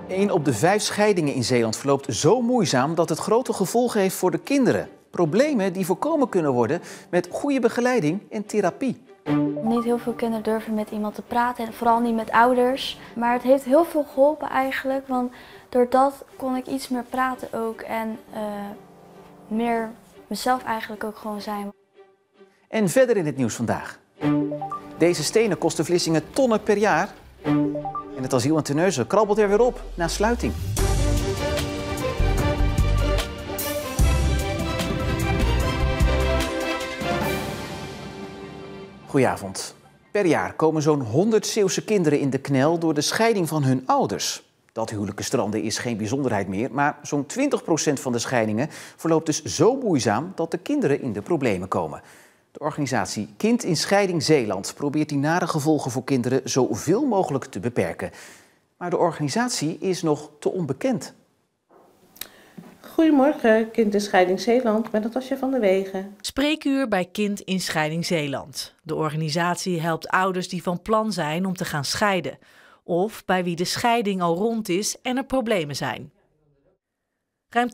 1 op de 5 scheidingen in Zeeland verloopt zo moeizaam dat het grote gevolgen heeft voor de kinderen. Problemen die voorkomen kunnen worden met goede begeleiding en therapie. Niet heel veel kinderen durven met iemand te praten, en vooral niet met ouders. Maar het heeft heel veel geholpen eigenlijk, want door dat kon ik iets meer praten ook en meer mezelf eigenlijk ook gewoon zijn. En verder in het nieuws vandaag. Deze stenen kosten Vlissingen tonnen per jaar. En het asiel in Terneuzen krabbelt er weer op na sluiting. Goedenavond. Per jaar komen zo'n 100 Zeeuwse kinderen in de knel door de scheiding van hun ouders. Dat huwelijken stranden is geen bijzonderheid meer, maar zo'n 20% van de scheidingen verloopt dus zo moeizaam dat de kinderen in de problemen komen. De organisatie Kind in Scheiding Zeeland probeert die nare gevolgen voor kinderen zoveel mogelijk te beperken. Maar de organisatie is nog te onbekend. Goedemorgen, Kind in Scheiding Zeeland, met Natasja van der Wegen. Spreekuur bij Kind in Scheiding Zeeland. De organisatie helpt ouders die van plan zijn om te gaan scheiden. Of bij wie de scheiding al rond is en er problemen zijn. Ruim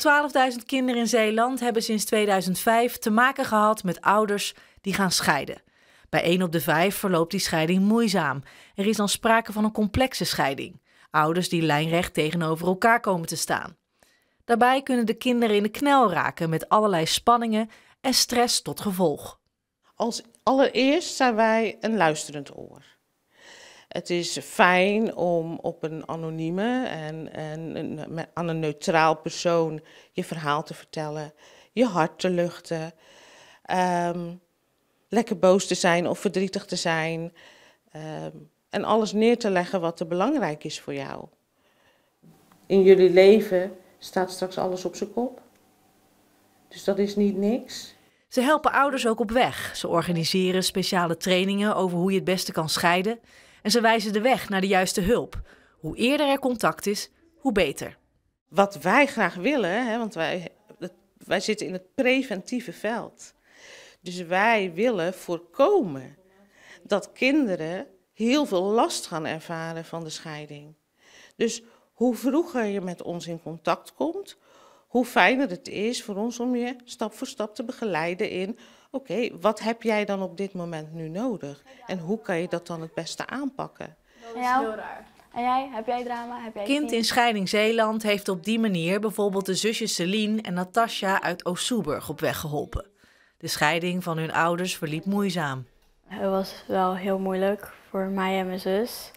12.000 kinderen in Zeeland hebben sinds 2005 te maken gehad met ouders die gaan scheiden. Bij 1 op de 5 verloopt die scheiding moeizaam. Er is dan sprake van een complexe scheiding. Ouders die lijnrecht tegenover elkaar komen te staan. Daarbij kunnen de kinderen in de knel raken met allerlei spanningen en stress tot gevolg. Als allereerst zijn wij een luisterend oor. Het is fijn om op een anonieme en aan een neutraal persoon je verhaal te vertellen, je hart te luchten, lekker boos te zijn of verdrietig te zijn en alles neer te leggen wat er belangrijk is voor jou. In jullie leven staat straks alles op zijn kop, dus dat is niet niks. Ze helpen ouders ook op weg. Ze organiseren speciale trainingen over hoe je het beste kan scheiden. En ze wijzen de weg naar de juiste hulp. Hoe eerder er contact is, hoe beter. Wat wij graag willen, want wij zitten in het preventieve veld. Dus wij willen voorkomen dat kinderen heel veel last gaan ervaren van de scheiding. Dus hoe vroeger je met ons in contact komt, hoe fijner het is voor ons om je stap voor stap te begeleiden in, oké, wat heb jij dan op dit moment nu nodig? En hoe kan je dat dan het beste aanpakken? Dat is heel raar. En jij? Heb jij drama? Heb jij Kind in Scheiding Zeeland heeft op die manier bijvoorbeeld de zusjes Celine en Natasja uit Oost-Soeburg op weg geholpen. De scheiding van hun ouders verliep moeizaam. Het was wel heel moeilijk voor mij en mijn zus.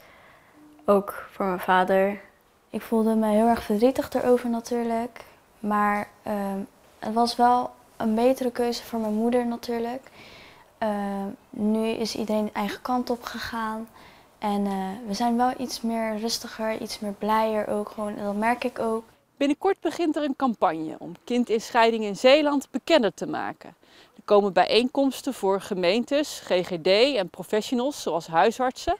Ook voor mijn vader. Ik voelde me heel erg verdrietig erover natuurlijk. Maar het was wel een betere keuze voor mijn moeder natuurlijk. Nu is iedereen eigen kant op gegaan. En we zijn wel iets meer rustiger, iets meer blijer ook gewoon. En dat merk ik ook. Binnenkort begint er een campagne om Kind in Scheiding in Zeeland bekender te maken. Er komen bijeenkomsten voor gemeentes, GGD en professionals zoals huisartsen.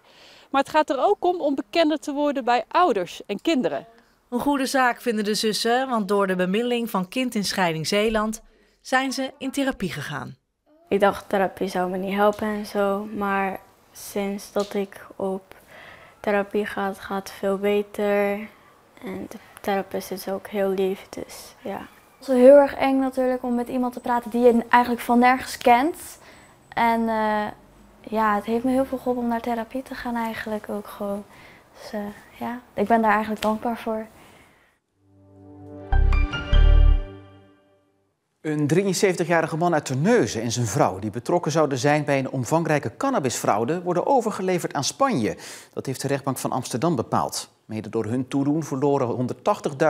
Maar het gaat er ook om bekender te worden bij ouders en kinderen. Een goede zaak vinden de zussen, want door de bemiddeling van Kind in Scheiding Zeeland zijn ze in therapie gegaan. Ik dacht therapie zou me niet helpen en zo, maar sinds dat ik op therapie ga, gaat het veel beter. En de therapeut is ook heel lief, dus ja. Het is heel erg eng natuurlijk om met iemand te praten die je eigenlijk van nergens kent. En ja, het heeft me heel veel geholpen om naar therapie te gaan eigenlijk ook gewoon. Dus ja, ik ben daar eigenlijk dankbaar voor. Een 73-jarige man uit Terneuzen en zijn vrouw, die betrokken zouden zijn bij een omvangrijke cannabisfraude, worden overgeleverd aan Spanje. Dat heeft de rechtbank van Amsterdam bepaald. Mede door hun toedoen verloren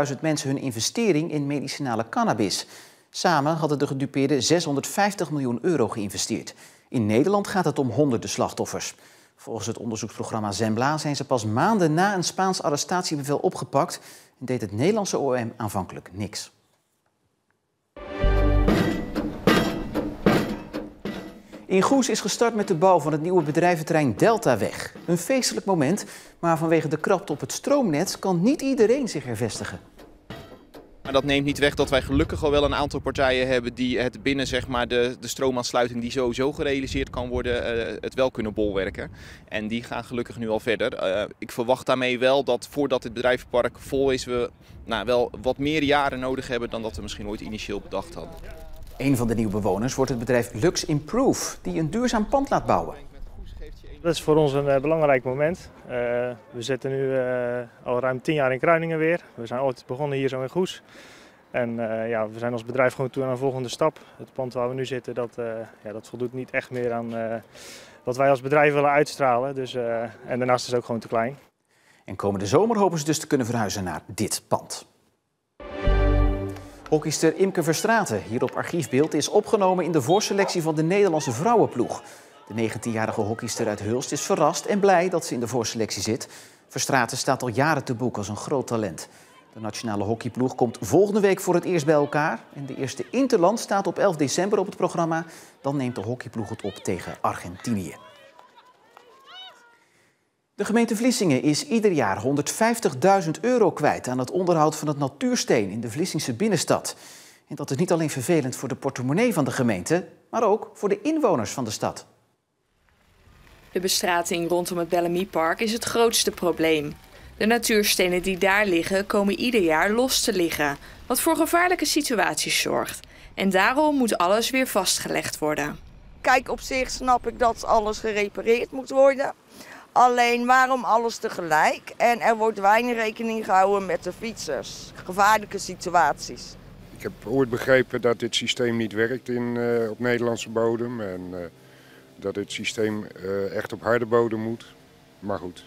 180.000 mensen hun investering in medicinale cannabis. Samen hadden de gedupeerden 650 miljoen euro geïnvesteerd. In Nederland gaat het om honderden slachtoffers. Volgens het onderzoeksprogramma Zembla zijn ze pas maanden na een Spaans arrestatiebevel opgepakt en deed het Nederlandse OM aanvankelijk niks. In Goes is gestart met de bouw van het nieuwe bedrijventerrein Deltaweg. Een feestelijk moment, maar vanwege de krapte op het stroomnet kan niet iedereen zich er vestigen. Maar dat neemt niet weg dat wij gelukkig al wel een aantal partijen hebben die het binnen zeg maar, de stroomaansluiting die sowieso gerealiseerd kan worden, het wel kunnen bolwerken. En die gaan gelukkig nu al verder. Ik verwacht daarmee wel dat voordat het bedrijvenpark vol is, we wel wat meer jaren nodig hebben dan dat we misschien ooit initieel bedacht hadden. Een van de nieuwe bewoners wordt het bedrijf Lux Improve, die een duurzaam pand laat bouwen. Dat is voor ons een belangrijk moment. We zitten nu al ruim 10 jaar in Kruiningen weer. We zijn ooit begonnen hier zo in Goes. En we zijn als bedrijf gewoon toe aan een volgende stap. Het pand waar we nu zitten, dat voldoet niet echt meer aan wat wij als bedrijf willen uitstralen. Dus, en daarnaast is het ook gewoon te klein. En komende zomer hopen ze dus te kunnen verhuizen naar dit pand. Hockeyster Imke Verstraeten, hier op archiefbeeld, is opgenomen in de voorselectie van de Nederlandse vrouwenploeg. De 19-jarige hockeyster uit Hulst is verrast en blij dat ze in de voorselectie zit. Verstraeten staat al jaren te boek als een groot talent. De nationale hockeyploeg komt volgende week voor het eerst bij elkaar. En de eerste Interland staat op 11 december op het programma. Dan neemt de hockeyploeg het op tegen Argentinië. De gemeente Vlissingen is ieder jaar €150.000 kwijt aan het onderhoud van het natuursteen in de Vlissingse binnenstad. En dat is niet alleen vervelend voor de portemonnee van de gemeente, maar ook voor de inwoners van de stad. De bestrating rondom het Bellamypark is het grootste probleem. De natuurstenen die daar liggen komen ieder jaar los te liggen, wat voor gevaarlijke situaties zorgt. En daarom moet alles weer vastgelegd worden. Kijk, op zich snap ik dat alles gerepareerd moet worden. Alleen waarom alles tegelijk? En er wordt weinig rekening gehouden met de fietsers. Gevaarlijke situaties. Ik heb ooit begrepen dat dit systeem niet werkt op Nederlandse bodem. En dat dit systeem echt op harde bodem moet. Maar goed,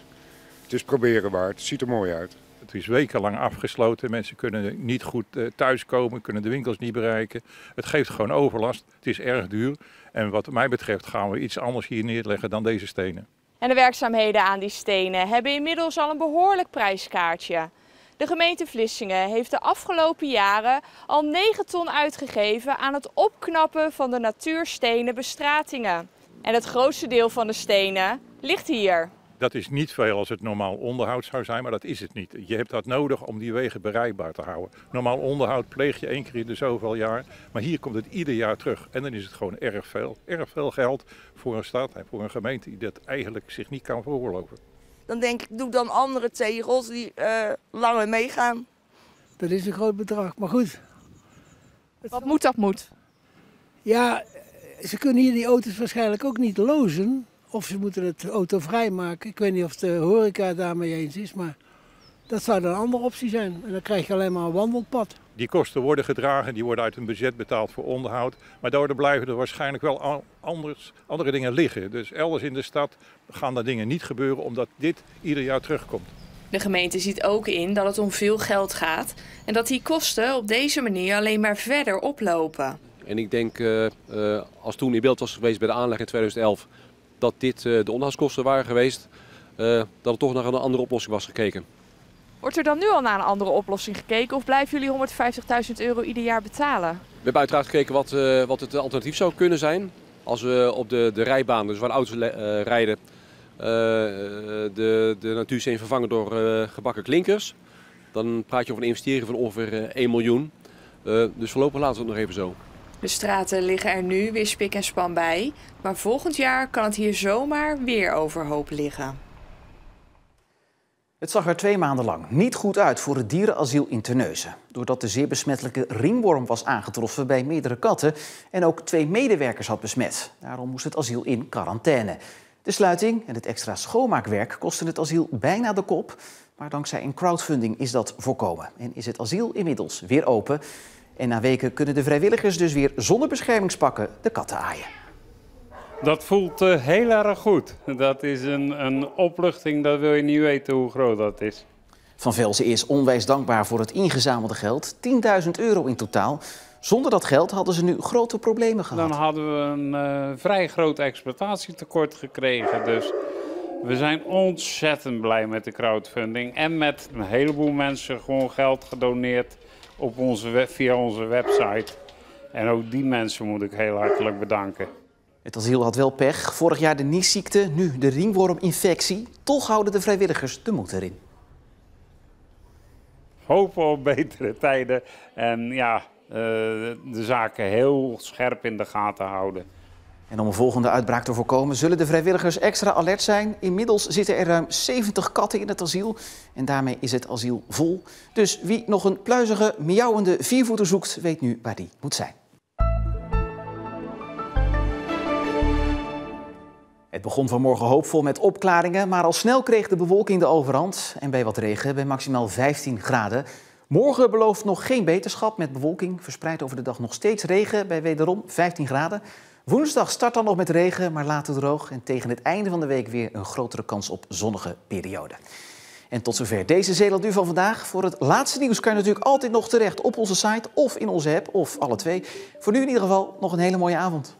het is proberen waard. Het ziet er mooi uit. Het is wekenlang afgesloten. Mensen kunnen niet goed thuiskomen, kunnen de winkels niet bereiken. Het geeft gewoon overlast. Het is erg duur. En wat mij betreft gaan we iets anders hier neerleggen dan deze stenen. En de werkzaamheden aan die stenen hebben inmiddels al een behoorlijk prijskaartje. De gemeente Vlissingen heeft de afgelopen jaren al 9 ton uitgegeven aan het opknappen van de natuurstenen bestratingen. En het grootste deel van de stenen ligt hier. Dat is niet veel als het normaal onderhoud zou zijn, maar dat is het niet. Je hebt dat nodig om die wegen bereikbaar te houden. Normaal onderhoud pleeg je 1 keer in de zoveel jaar, maar hier komt het ieder jaar terug. En dan is het gewoon erg veel geld voor een stad en voor een gemeente die dat eigenlijk zich niet kan veroorloven. Dan denk ik, doe dan andere tegels die langer meegaan. Dat is een groot bedrag, maar goed. Wat moet dat moet? Ja, ze kunnen hier die auto's waarschijnlijk ook niet lozen. Of ze moeten het autovrij maken. Ik weet niet of de horeca daarmee eens is, maar dat zou dan een andere optie zijn. En dan krijg je alleen maar een wandelpad. Die kosten worden gedragen, die worden uit een budget betaald voor onderhoud. Maar daardoor blijven er waarschijnlijk wel andere dingen liggen. Dus elders in de stad gaan er dingen niet gebeuren omdat dit ieder jaar terugkomt. De gemeente ziet ook in dat het om veel geld gaat en dat die kosten op deze manier alleen maar verder oplopen. En ik denk, als toen in beeld was geweest bij de aanleg in 2011... dat dit de onderhoudskosten waren geweest, dat er toch naar een andere oplossing was gekeken. Wordt er dan nu al naar een andere oplossing gekeken of blijven jullie €150.000 ieder jaar betalen? We hebben uiteraard gekeken wat het alternatief zou kunnen zijn. Als we op de rijbaan, dus waar de auto's rijden, de natuursteen vervangen door gebakken klinkers. Dan praat je over een investering van ongeveer 1 miljoen. Dus voorlopig laten we het nog even zo. De straten liggen er nu weer spik en span bij, maar volgend jaar kan het hier zomaar weer overhoop liggen. Het zag er 2 maanden lang niet goed uit voor het dierenasiel in Terneuzen. Doordat de zeer besmettelijke ringworm was aangetroffen bij meerdere katten en ook 2 medewerkers had besmet. Daarom moest het asiel in quarantaine. De sluiting en het extra schoonmaakwerk kosten het asiel bijna de kop. Maar dankzij een crowdfunding is dat voorkomen en is het asiel inmiddels weer open. En na weken kunnen de vrijwilligers dus weer zonder beschermingspakken de katten aaien. Dat voelt heel erg goed. Dat is een opluchting, dat wil je niet weten hoe groot dat is. Van Velzen is onwijs dankbaar voor het ingezamelde geld. €10.000 in totaal. Zonder dat geld hadden ze nu grote problemen gehad. Dan hadden we een vrij groot exploitatietekort gekregen. Dus we zijn ontzettend blij met de crowdfunding. En met een heleboel mensen gewoon geld gedoneerd via onze website. En ook die mensen moet ik heel hartelijk bedanken. Het asiel had wel pech. Vorig jaar de niesziekte, nu de ringworminfectie. Toch houden de vrijwilligers de moed erin. hopen op betere tijden. En ja, de zaken heel scherp in de gaten houden. En om een volgende uitbraak te voorkomen zullen de vrijwilligers extra alert zijn. Inmiddels zitten er ruim 70 katten in het asiel en daarmee is het asiel vol. Dus wie nog een pluizige, miauwende viervoeter zoekt, weet nu waar die moet zijn. Het begon vanmorgen hoopvol met opklaringen, maar al snel kreeg de bewolking de overhand. En bij wat regen, bij maximaal 15 graden. Morgen belooft nog geen beterschap met bewolking. Verspreid over de dag nog steeds regen bij wederom 15 graden. Woensdag start dan nog met regen, maar later droog. En tegen het einde van de week weer een grotere kans op zonnige perioden. En tot zover deze Zeeland Nu van vandaag. Voor het laatste nieuws kan je natuurlijk altijd nog terecht op onze site of in onze app, of alle twee. Voor nu in ieder geval nog een hele mooie avond.